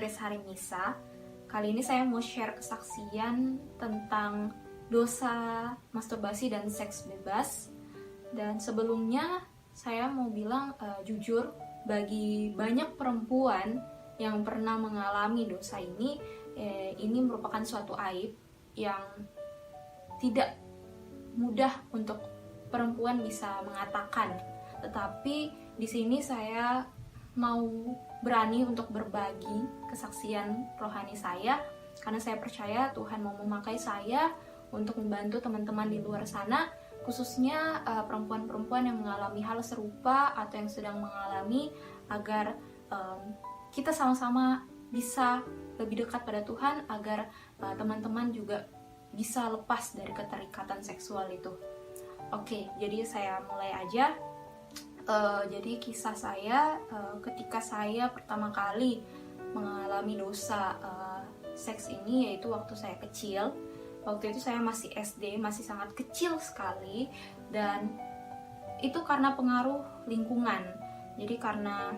Grace Harimisa. Kali ini saya mau share kesaksian tentang dosa masturbasi dan seks bebas. Dan sebelumnya saya mau bilang jujur, bagi banyak perempuan yang pernah mengalami dosa ini merupakan suatu aib yang tidak mudah untuk perempuan bisa mengatakan. Tetapi di sini saya mau berani untuk berbagi kesaksian rohani saya, karena saya percaya Tuhan mau memakai saya untuk membantu teman-teman di luar sana, khususnya perempuan-perempuan yang mengalami hal serupa atau yang sedang mengalami, agar kita sama-sama bisa lebih dekat pada Tuhan, agar teman-teman juga bisa lepas dari keterikatan seksual itu. Oke, jadi saya mulai aja. Jadi kisah saya ketika saya pertama kali mengalami dosa seks ini, yaitu waktu saya kecil. Waktu itu saya masih SD, masih sangat kecil sekali, dan itu karena pengaruh lingkungan. Jadi karena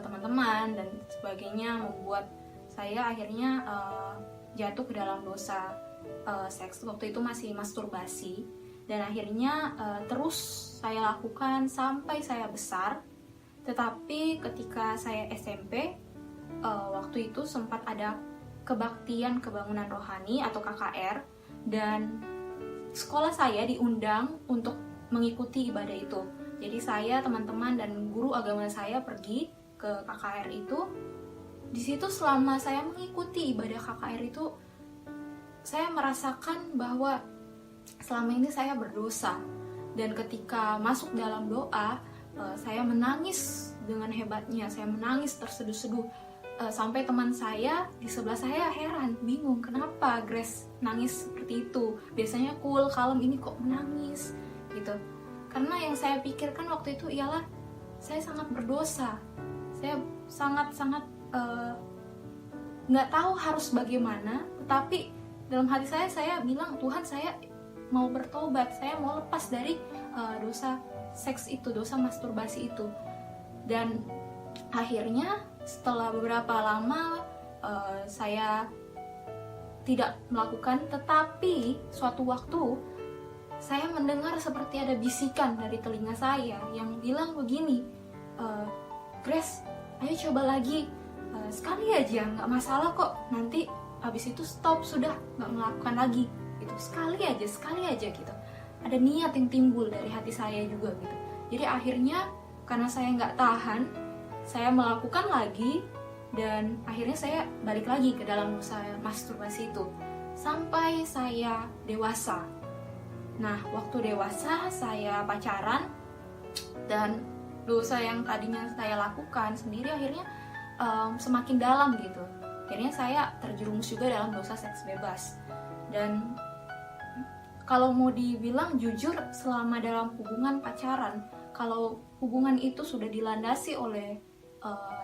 teman-teman dan sebagainya membuat saya akhirnya jatuh ke dalam dosa seks. Waktu itu masih masturbasi. Dan akhirnya terus saya lakukan sampai saya besar. Tetapi ketika saya SMP, waktu itu sempat ada kebaktian kebangunan rohani atau KKR, dan sekolah saya diundang untuk mengikuti ibadah itu. Jadi saya, teman-teman, dan guru agama saya pergi ke KKR itu. Di situ selama saya mengikuti ibadah KKR itu, saya merasakan bahwa selama ini saya berdosa. Dan ketika masuk dalam doa, saya menangis dengan hebatnya. Saya menangis terseduh-seduh, sampai teman saya di sebelah saya heran, bingung, kenapa Grace nangis seperti itu, biasanya cool, kalem, ini kok menangis gitu. Karena yang saya pikirkan waktu itu ialah saya sangat berdosa. Saya sangat-sangat nggak tahu harus bagaimana. Tetapi dalam hati saya bilang, Tuhan, saya mau bertobat, saya mau lepas dari dosa seks itu, dosa masturbasi itu. Dan akhirnya setelah beberapa lama saya tidak melakukan, tetapi suatu waktu saya mendengar seperti ada bisikan dari telinga saya yang bilang begini, Grace, ayo coba lagi, sekali aja, nggak masalah kok, nanti habis itu stop, sudah nggak melakukan lagi gitu. Sekali aja gitu. Ada niat yang timbul dari hati saya juga gitu. Jadi akhirnya karena saya nggak tahan, saya melakukan lagi, dan akhirnya saya balik lagi ke dalam dosa masturbasi itu sampai saya dewasa. Nah, waktu dewasa saya pacaran, dan dosa yang tadinya saya lakukan sendiri akhirnya semakin dalam gitu. Akhirnya saya terjerumus juga dalam dosa seks bebas. Dan kalau mau dibilang jujur, selama dalam hubungan pacaran, kalau hubungan itu sudah dilandasi oleh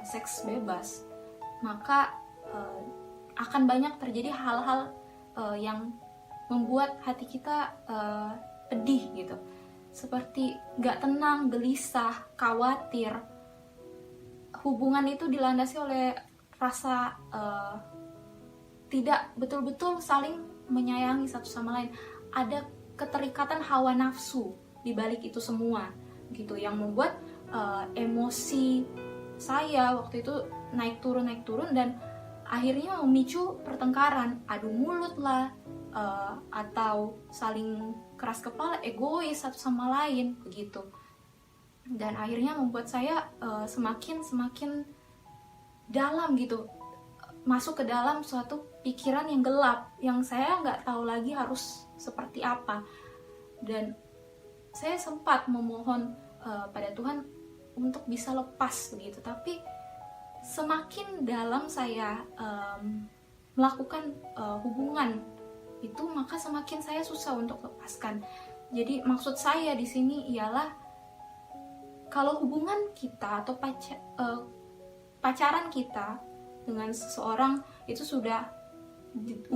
seks bebas, maka akan banyak terjadi hal-hal yang membuat hati kita pedih gitu. Seperti gak tenang, gelisah, khawatir. Hubungan itu dilandasi oleh rasa tidak betul-betul saling menyayangi satu sama lain. Ada keterikatan hawa nafsu di balik itu semua gitu, yang membuat emosi saya waktu itu naik turun, dan akhirnya memicu pertengkaran, adu mulut lah, atau saling keras kepala, egois satu sama lain begitu. Dan akhirnya membuat saya semakin dalam gitu, masuk ke dalam suatu pikiran yang gelap, yang saya nggak tahu lagi harus seperti apa. Dan saya sempat memohon pada Tuhan untuk bisa lepas begitu, tapi semakin dalam saya melakukan hubungan itu, maka semakin saya susah untuk lepaskan. Jadi maksud saya di sini ialah, kalau hubungan kita atau pacaran kita dengan seseorang itu sudah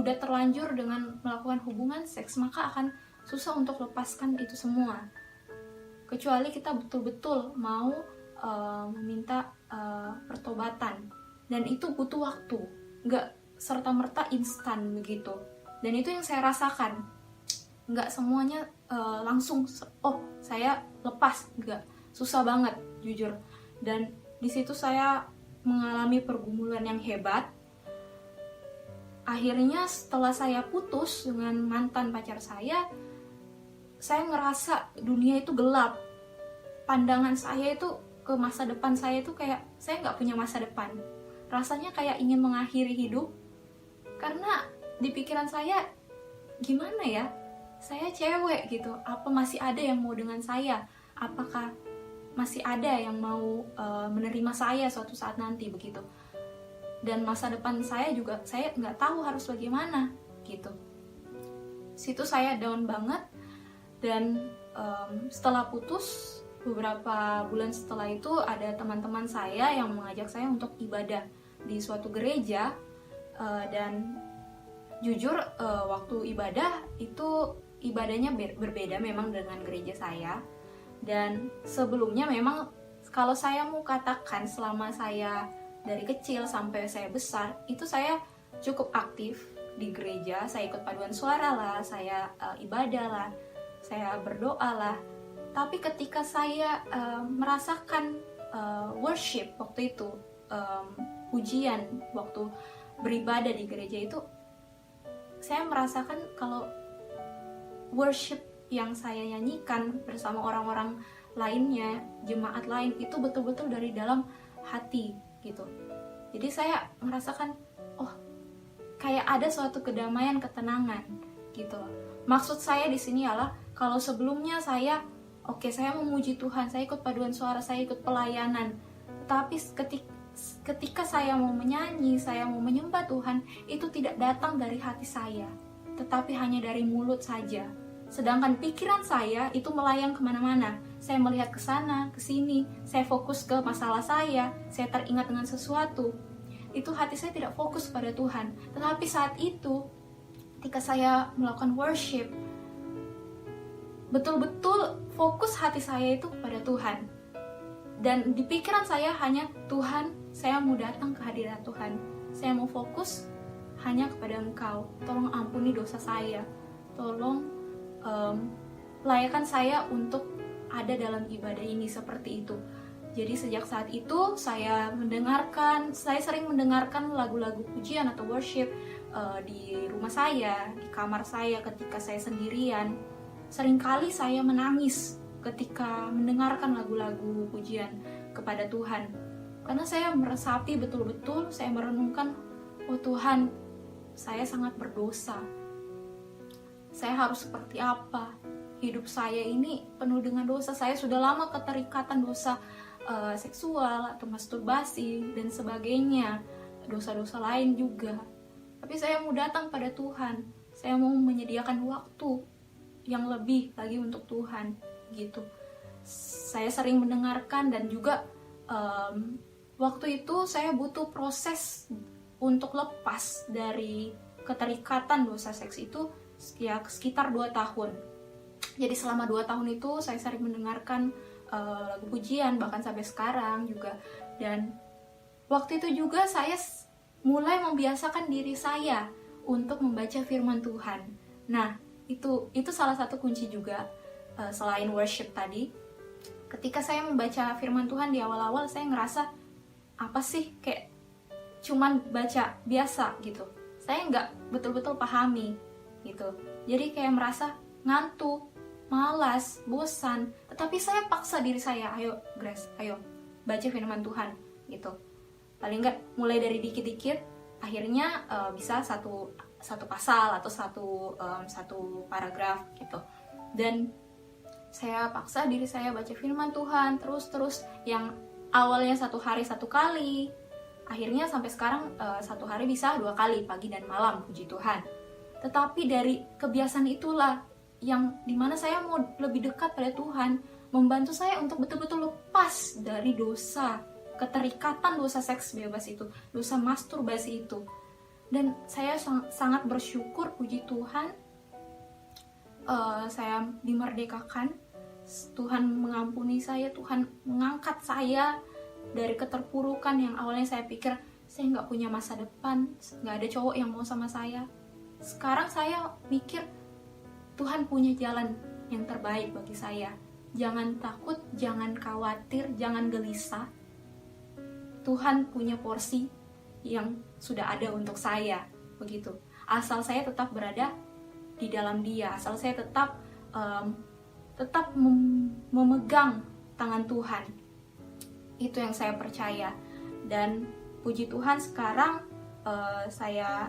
terlanjur dengan melakukan hubungan seks, maka akan susah untuk lepaskan itu semua. Kecuali kita betul-betul mau meminta pertobatan dan itu butuh waktu, nggak serta-merta instan begitu. Dan itu yang saya rasakan, nggak semuanya langsung oh saya lepas, nggak, susah banget jujur. Dan di situ saya mengalami pergumulan yang hebat. Akhirnya setelah saya putus dengan mantan pacar saya ngerasa dunia itu gelap. Pandangan saya itu ke masa depan saya itu kayak saya nggak punya masa depan. Rasanya kayak ingin mengakhiri hidup, karena di pikiran saya, gimana ya, saya cewek gitu, apa masih ada yang mau dengan saya? Apakah masih ada yang mau menerima saya suatu saat nanti begitu? Dan masa depan saya juga saya nggak tahu harus bagaimana gitu. Situ saya down banget. Dan setelah putus, beberapa bulan setelah itu ada teman-teman saya yang mengajak saya untuk ibadah di suatu gereja. Dan jujur waktu ibadah itu ibadahnya berbeda memang dengan gereja saya. Dan sebelumnya memang kalau saya mau katakan selama saya dari kecil sampai saya besar, itu saya cukup aktif di gereja. Saya ikut paduan suara lah, saya ibadah lah, saya berdoa lah. Tapi ketika saya merasakan worship waktu itu, pujian waktu beribadah di gereja itu, saya merasakan kalau worship yang saya nyanyikan bersama orang-orang lainnya, jemaat lain, itu betul-betul dari dalam hati gitu. Jadi saya merasakan, oh kayak ada suatu kedamaian, ketenangan gitu. Maksud saya di sini adalah kalau sebelumnya saya saya memuji Tuhan, saya ikut paduan suara, saya ikut pelayanan, tetapi ketika saya mau menyanyi, saya mau menyembah Tuhan, itu tidak datang dari hati saya, tetapi hanya dari mulut saja. Sedangkan pikiran saya itu melayang kemana-mana. Saya melihat ke sana, ke sini, saya fokus ke masalah saya teringat dengan sesuatu. Itu hati saya tidak fokus pada Tuhan. Tetapi saat itu, ketika saya melakukan worship, betul-betul fokus hati saya itu kepada Tuhan. Dan di pikiran saya hanya, Tuhan, saya mau datang ke hadirat Tuhan. Saya mau fokus hanya kepada Engkau. Tolong ampuni dosa saya. Tolong layakkan saya untuk ada dalam ibadah ini, seperti itu. Jadi sejak saat itu saya sering mendengarkan lagu-lagu pujian atau worship di rumah saya, di kamar saya ketika saya sendirian. Seringkali saya menangis ketika mendengarkan lagu-lagu pujian kepada Tuhan, karena saya meresapi betul-betul, saya merenungkan, oh Tuhan, saya sangat berdosa. Saya harus seperti apa? Hidup saya ini penuh dengan dosa. Saya sudah lama keterikatan dosa seksual atau masturbasi dan sebagainya, dosa-dosa lain juga. Tapi saya mau datang pada Tuhan. Saya mau menyediakan waktu yang lebih lagi untuk Tuhan, gitu. Saya sering mendengarkan, dan juga waktu itu saya butuh proses untuk lepas dari keterikatan dosa seks itu ya sekitar 2 tahun. Jadi selama 2 tahun itu saya sering mendengarkan lagu pujian, bahkan sampai sekarang juga. Dan waktu itu juga saya mulai membiasakan diri saya untuk membaca firman Tuhan. Nah, itu salah satu kunci juga, selain worship tadi. Ketika saya membaca firman Tuhan di awal-awal, saya ngerasa apa sih, kayak cuman baca biasa gitu. Saya nggak betul-betul pahami gitu. Jadi kayak merasa ngantuk, malas, bosan. Tetapi saya paksa diri saya, ayo Grace, ayo baca firman Tuhan gitu. Paling nggak mulai dari dikit-dikit, akhirnya bisa satu pasal atau satu paragraf gitu. Dan saya paksa diri saya baca firman Tuhan terus yang awalnya 1 hari 1 kali, akhirnya sampai sekarang 1 hari bisa 2 kali, pagi dan malam, puji Tuhan. Tetapi dari kebiasaan itulah yang dimana saya mau lebih dekat pada Tuhan, membantu saya untuk betul-betul lepas dari dosa, keterikatan dosa seks bebas itu, dosa masturbasi itu. Dan saya sangat bersyukur, puji Tuhan, saya dimerdekakan. Tuhan mengampuni saya, Tuhan mengangkat saya dari keterpurukan yang awalnya saya pikir saya nggak punya masa depan, nggak ada cowok yang mau sama saya. Sekarang saya mikir Tuhan punya jalan yang terbaik bagi saya. Jangan takut, jangan khawatir, jangan gelisah. Tuhan punya porsi yang sudah ada untuk saya, begitu. Asal saya tetap berada di dalam Dia, asal saya tetap memegang tangan Tuhan. Itu yang saya percaya. Dan puji Tuhan sekarang saya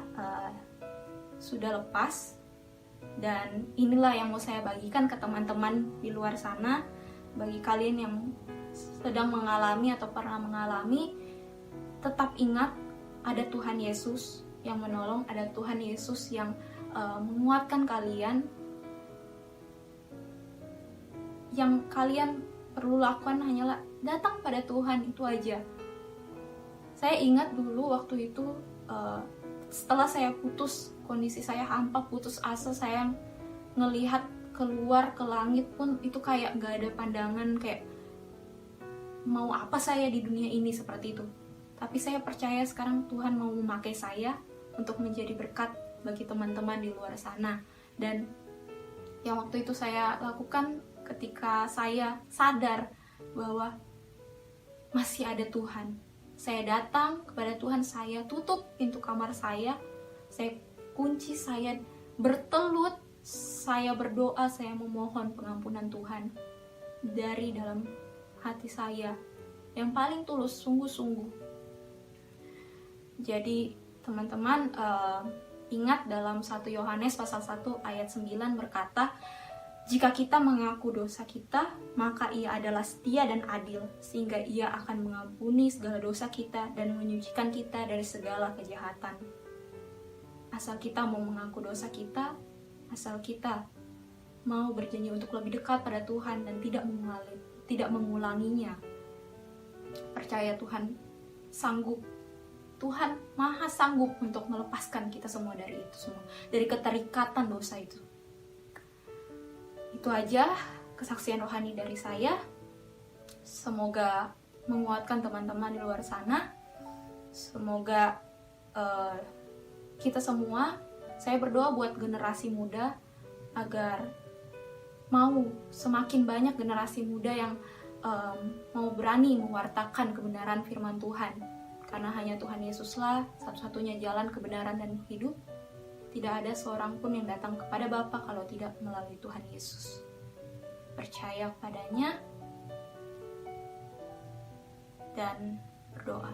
sudah lepas, dan inilah yang mau saya bagikan ke teman-teman di luar sana. Bagi kalian yang sedang mengalami atau pernah mengalami, tetap ingat ada Tuhan Yesus yang menolong, ada Tuhan Yesus yang menguatkan kalian. Yang kalian perlu lakukan hanyalah datang pada Tuhan, itu aja. Saya ingat dulu waktu itu setelah saya putus, kondisi saya hampa, putus asa, saya ngelihat keluar ke langit pun itu kayak gak ada pandangan, kayak mau apa saya di dunia ini, seperti itu. Tapi saya percaya sekarang Tuhan mau memakai saya untuk menjadi berkat bagi teman-teman di luar sana. Dan yang waktu itu saya lakukan ketika saya sadar bahwa masih ada Tuhan. Saya datang kepada Tuhan, saya tutup pintu kamar saya kunci, saya bertelut, saya berdoa, saya memohon pengampunan Tuhan dari dalam hati saya yang paling tulus, sungguh-sungguh. Jadi teman-teman ingat dalam 1 Yohanes pasal 1 ayat 9 berkata, jika kita mengaku dosa kita, maka Ia adalah setia dan adil, sehingga Ia akan mengampuni segala dosa kita dan menyucikan kita dari segala kejahatan. Asal kita mau mengaku dosa kita, asal kita mau berjanji untuk lebih dekat pada Tuhan dan tidak mengulanginya. Percaya Tuhan sanggup. Tuhan maha sanggup untuk melepaskan kita semua dari itu semua, dari keterikatan dosa itu. Itu aja kesaksian rohani dari saya. Semoga menguatkan teman-teman di luar sana. Semoga kita semua, saya berdoa buat generasi muda agar mau semakin banyak generasi muda yang mau berani mewartakan kebenaran firman Tuhan. Karena hanya Tuhan Yesuslah satu-satunya jalan kebenaran dan hidup. Tidak ada seorang pun yang datang kepada Bapa kalau tidak melalui Tuhan Yesus. Percaya padanya dan berdoa.